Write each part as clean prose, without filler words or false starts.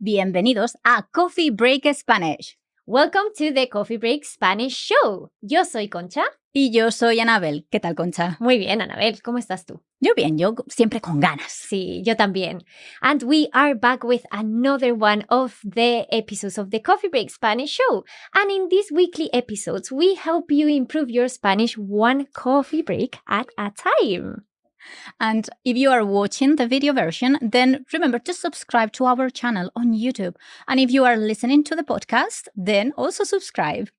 Bienvenidos a Coffee Break Spanish. Welcome to the Coffee Break Spanish Show. Yo soy Concha. Y yo soy Anabel. ¿Qué tal, Concha? Muy bien, Anabel. ¿Cómo estás tú? Yo bien, yo siempre con ganas. Sí, yo también. And we are back with another one of the episodes of the Coffee Break Spanish Show. And in these weekly episodes, we help you improve your Spanish one coffee break at a time. And if you are watching the video version, then remember to subscribe to our channel on YouTube. And if you are listening to the podcast, then also subscribe.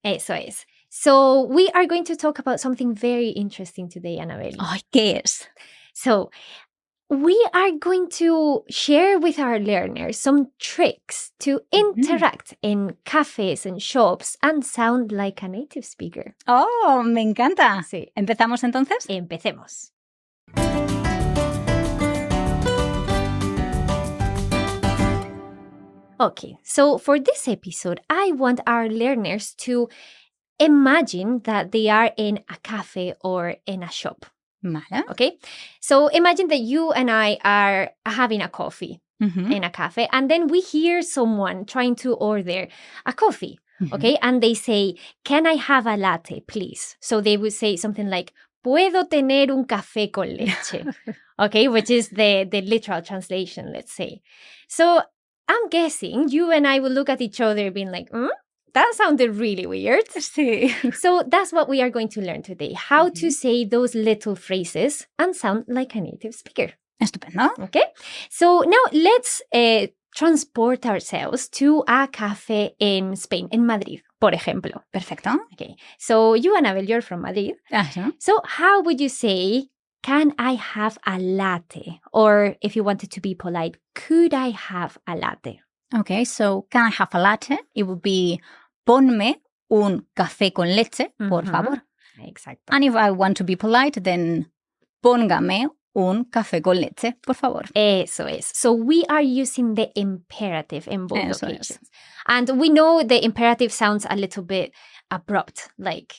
Eso es. So we are going to talk about something very interesting today, Anabel. Ay, ¿qué es? So we are going to share with our learners some tricks to interact in cafes and shops and sound like a native speaker. Oh, me encanta. Sí. ¿Empezamos entonces? Empecemos. Okay, so for this episode, I want our learners to imagine that they are in a cafe or in a shop. Vale. Okay, so imagine that you and I are having a coffee Mhm. in a cafe, and then we hear someone trying to order a coffee. Mhm. Okay, and they say, "Can I have a latte, please?" So they would say something like, "Puedo tener un café con leche?" Okay, which is the literal translation, let's say. So I'm guessing you and I will look at each other being like, that sounded really weird. Sí. So that's what we are going to learn today, how to say those little phrases and sound like a native speaker. Estupendo. Okay, so now let's transport ourselves to a cafe in Spain, in Madrid, por ejemplo. Perfecto. Okay, so you, Annabel, you're from Madrid. Ajá. So how would you say, can I have a latte? Or if you wanted to be polite, could I have a latte? Okay, so can I have a latte? It would be ponme un café con leche, por Mhm. favor. Exacto. And if I want to be polite, then póngame un café con leche, por favor. Eso es. So we are using the imperative in both Eso es. occasions. And we know the imperative sounds a little bit abrupt, like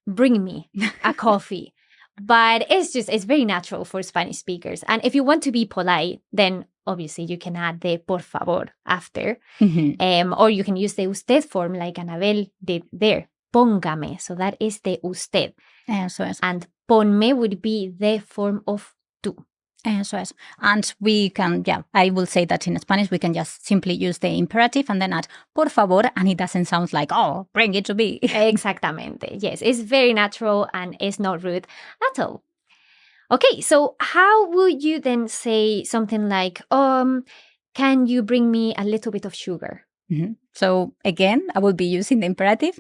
bring me a coffee. But it's very natural for Spanish speakers. And if you want to be polite, then obviously you can add the por favor after. Mhm. Or you can use the usted form like Anabel did there. Póngame. So that is the usted. Eso es. And ponme would be the form of tú. Eso es. And we can, I will say that in Spanish, we can just simply use the imperative and then add por favor, and it doesn't sound like, oh, bring it to me. Exactamente. Yes, it's very natural and it's not rude at all. Okay, so how would you then say something like, can you bring me a little bit of sugar? Mhm. So again, I will be using the imperative.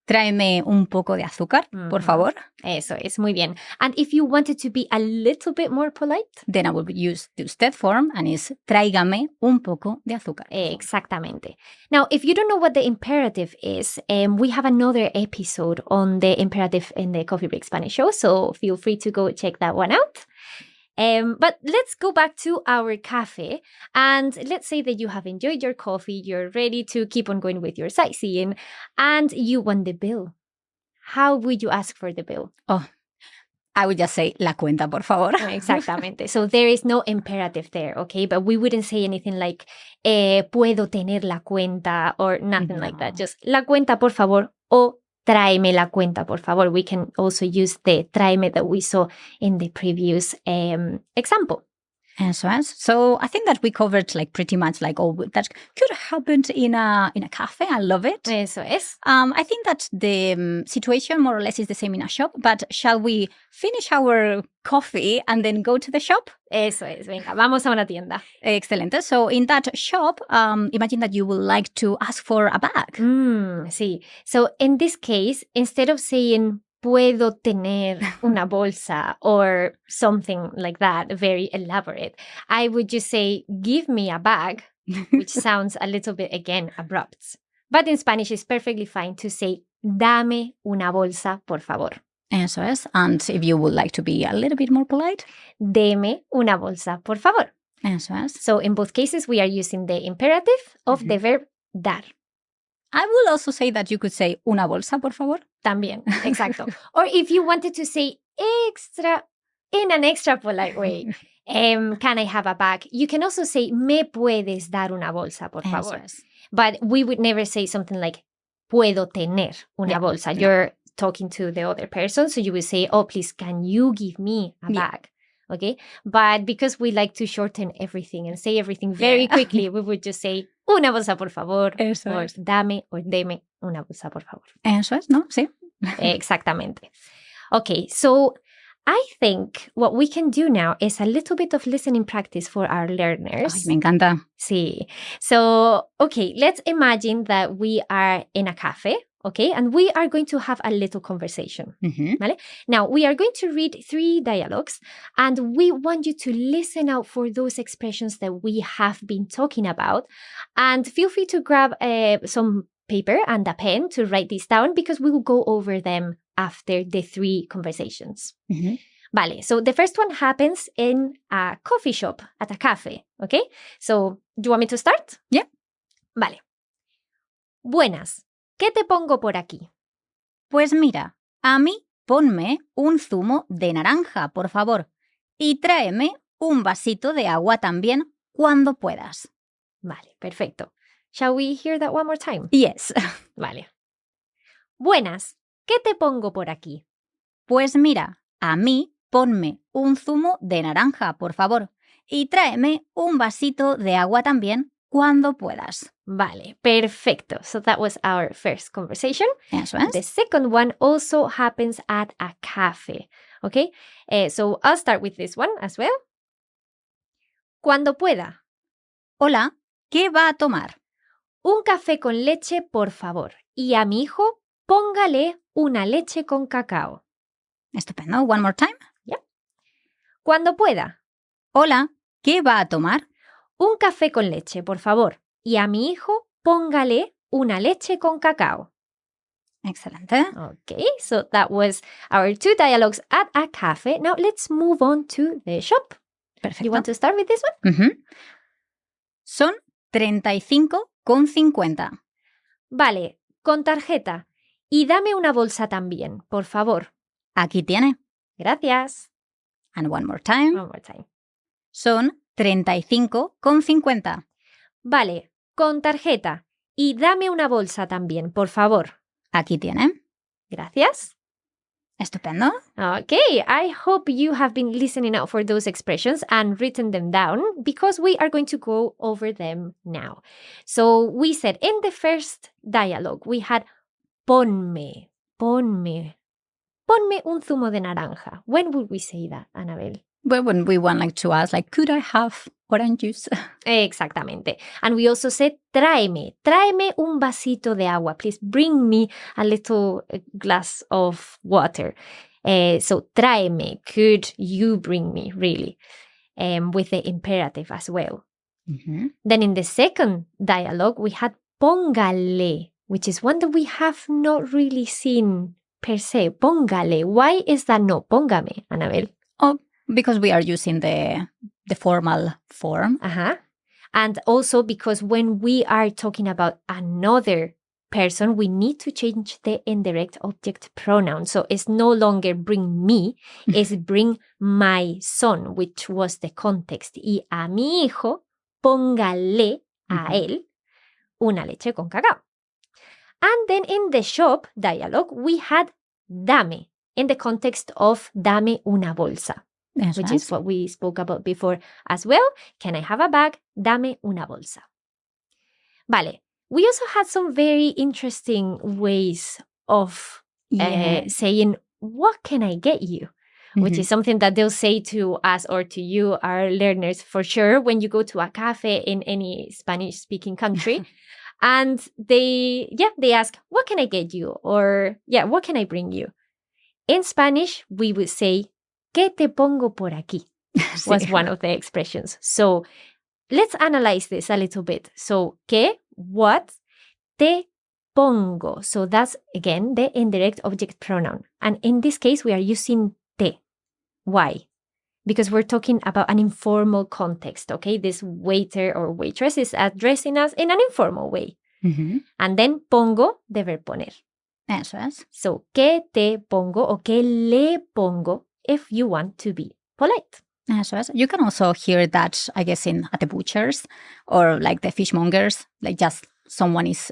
Tráeme un poco de azúcar, por Mhm. favor. Eso es, muy bien. And if you wanted to be a little bit more polite? Then I will use the usted form and it's tráigame un poco de azúcar. Exactamente. Now, if you don't know what the imperative is, we have another episode on the imperative in the Coffee Break Spanish Show, so feel free to go check that one out. But let's go back to our cafe, and let's say that you have enjoyed your coffee, you're ready to keep on going with your sightseeing, and you want the bill. How would you ask for the bill? I would just say la cuenta, por favor. Exactamente. So there is no imperative there, okay? But we wouldn't say anything like, puedo tener la cuenta, or nothing like that. No. Just la cuenta, por favor, o tráeme la cuenta, por favor. We can also use the tráeme that we saw in the previous example. Eso es. So I think that we covered like pretty much like all that could happen in a cafe. I love it. Eso es. I think that the situation more or less is the same in a shop, but shall we finish our coffee and then go to the shop? Eso es. Venga, vamos a una tienda. Excelente. So in that shop, imagine that you would like to ask for a bag. Sí. So in this case, instead of saying puedo tener una bolsa or something like that, very elaborate, I would just say, give me a bag, which sounds a little bit, again, abrupt. But in Spanish, it's perfectly fine to say, dame una bolsa, por favor. Eso es. And if you would like to be a little bit more polite, Deme una bolsa, por favor. eso es. So in both cases, we are using the imperative of the verb dar. I will also say that you could say una bolsa, por favor. También, exacto. Or if you wanted to say extra in an extra polite way, Can I have a bag? You can also say, ¿me puedes dar una bolsa, por Eso favor? es. But we would never say something like, ¿puedo tener una Yeah, bolsa? no. You're talking to the other person. So you would say, oh, please, can you give me a Yeah. bag? Okay. But because we like to shorten everything and say everything very Yeah. quickly, we would just say, una bolsa, por favor. Eso or es. dame or deme una bolsa, por favor. Eso es, ¿no? Sí. Exactamente. Okay. So I think what we can do now is a little bit of listening practice for our learners. Ay, me encanta. Sí. So, okay, let's imagine that we are in a cafe, okay, and we are going to have a little conversation. Ujú. ¿Vale? Now, we are going to read 3 dialogues, and we want you to listen out for those expressions that we have been talking about. And feel free to grab some paper and a pen to write these down because we will go over them after the 3 conversations. Ujú. Vale, so the first one happens in a coffee shop, at a cafe, okay? So, do you want me to start? Yeah. Vale. Buenas, ¿qué te pongo por aquí? Pues mira, a mí ponme un zumo de naranja, por favor, y tráeme un vasito de agua también cuando puedas. Vale, perfecto. Shall we hear that one more time? Yes. Vale. Buenas, ¿qué te pongo por aquí? Pues mira, a mí ponme un zumo de naranja, por favor, y tráeme un vasito de agua también cuando puedas. Vale, perfecto. So that was our first conversation. Eso es. The second one also happens at a cafe, okay? So I'll start with this one as well. Cuando pueda. Hola, ¿qué va a tomar? Un café con leche, por favor. Y a mi hijo, póngale una leche con cacao. Estupendo. One more time. Cuando pueda. Hola, ¿qué va a tomar? Un café con leche, por favor. Y a mi hijo, póngale una leche con cacao. Excelente. Okay, so that was our 2 dialogues at a cafe. Now let's move on to the shop. Perfecto. You want to start with this one? Ujú. Son 35,50. Vale, con tarjeta. Y dame una bolsa también, por favor. Aquí tiene. Gracias. And one more time. One more time. Son 35,50. Vale, con tarjeta. Y dame una bolsa también, por favor. Aquí tiene. Gracias. Estupendo. Okay, I hope you have been listening out for those expressions and written them down because we are going to go over them now. So we said in the first dialogue, we had ponme un zumo de naranja. When would we say that, Annabelle? Well, when we want to ask, could I have orange juice? Exactamente. And we also said tráeme un vasito de agua. Please bring me a little glass of water. So tráeme, could you bring me, really? With the imperative as well. Mm-hmm. Then in the second dialogue, we had póngale, which is one that we have not really seen per se. Póngale. Why is that no póngame, Annabelle? Oh, because we are using the formal form. Uh-huh. And also because when we are talking about another person, we need to change the indirect object pronoun. So it's no longer bring me, it's bring my son, which was the context. Y a mi hijo, póngale a él una leche con cacao. And then in the shop dialogue, we had dame in the context of dame una bolsa. Eso Which es. is what we spoke about before as well. Can I have a bag? Dame una bolsa. Vale. We also had some very interesting ways of saying, what can I get you? Which is something that they'll say to us or to you, our learners, for sure, when you go to a cafe in any Spanish-speaking country. And they ask, what can I get you? Or, what can I bring you? In Spanish, we would say, ¿qué te pongo por aquí? Was one of the expressions. So let's analyze this a little bit. So, ¿qué? What? Te pongo. So that's, again, the indirect object pronoun. And in this case, we are using te. Why? Because we're talking about an informal context, okay? This waiter or waitress is addressing us in an informal way. Mm-hmm. And then pongo, the verb poner. Eso es. So, ¿qué te pongo o qué le pongo if you want to be polite? Eso es. You can also hear that, I guess, at the butchers or like the fishmongers, like just someone is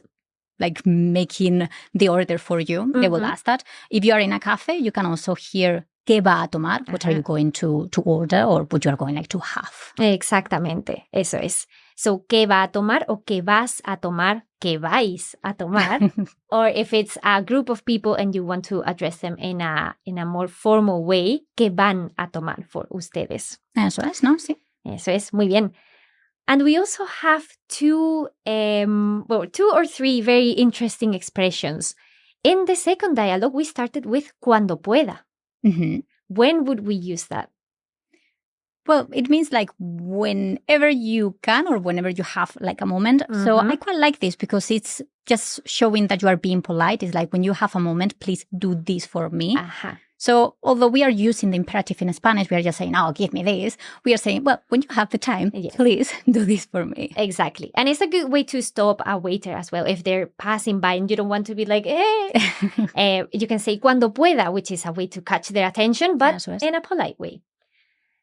like making the order for you. They will ask that. If you are in a cafe, you can also hear ¿qué va a tomar? What are you going to order or what you are going like to have? Exactamente, eso es. So, ¿qué va a tomar o qué vas a tomar? ¿Qué vais a tomar? Or if it's a group of people and you want to address them in a more formal way, ¿qué van a tomar for ustedes? Eso es, ¿no? Sí. Eso es, muy bien. And we also have two or three very interesting expressions. In the second dialogue, we started with cuando pueda. Mm-hmm. When would we use that? Well, it means like whenever you can or whenever you have like a moment. So I quite like this because it's just showing that you are being polite. It's like when you have a moment, please do this for me. So although we are using the imperative in Spanish, we are just saying, oh, give me this. We are saying, well, when you have the time, please do this for me. Exactly. And it's a good way to stop a waiter as well. If they're passing by and you don't want to be like, you can say cuando pueda, which is a way to catch their attention, but in a polite way.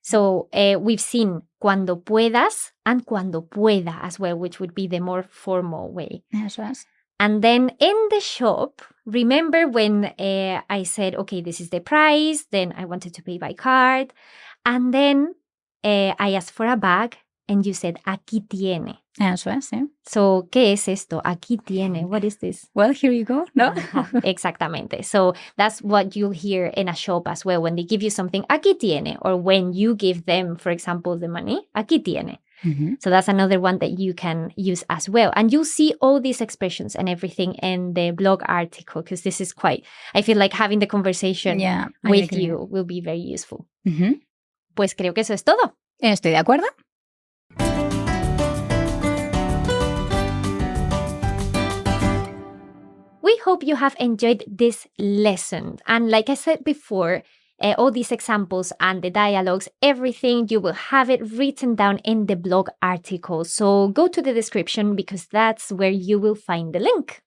So we've seen cuando puedas and cuando pueda as well, which would be the more formal way. Eso es. And then in the shop, remember when I said, okay, this is the price, then I wanted to pay by card, and then I asked for a bag, and you said, aquí tiene. Eso es, sí. So, ¿qué es esto? Aquí tiene. What is this? Well, here you go, ¿no? Exactamente. So that's what you'll hear in a shop as well. When they give you something, aquí tiene. Or when you give them, for example, the money, aquí tiene. Mm-hmm. So that's another one that you can use as well. And you'll see all these expressions and everything in the blog article because this is I feel like having the conversation with you will be very useful. Mm-hmm. Pues creo que eso es todo. Estoy de acuerdo. We hope you have enjoyed this lesson. And like I said before, all these examples and the dialogues, everything, you will have it written down in the blog article. So go to the description because that's where you will find the link.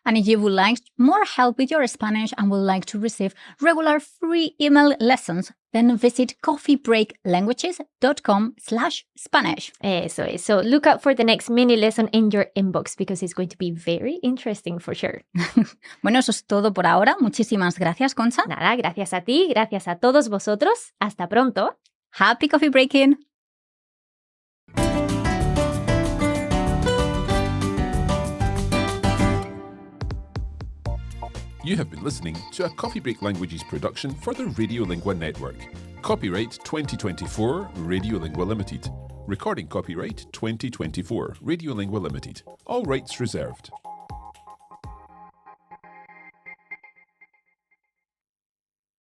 And if you would like more help with your Spanish and would like to receive regular free email lessons, then visit coffeebreaklanguages.com/Spanish. Eso es. So look out for the next mini lesson in your inbox because it's going to be very interesting for sure. Bueno, eso es todo por ahora. Muchísimas gracias, Concha. Nada, gracias a ti, gracias a todos vosotros. Hasta pronto. Happy coffee breaking. You have been listening to a Coffee Break Languages production for the Radiolingua Network. Copyright 2024 Radiolingua Limited. Recording copyright 2024 Radiolingua Limited. All rights reserved.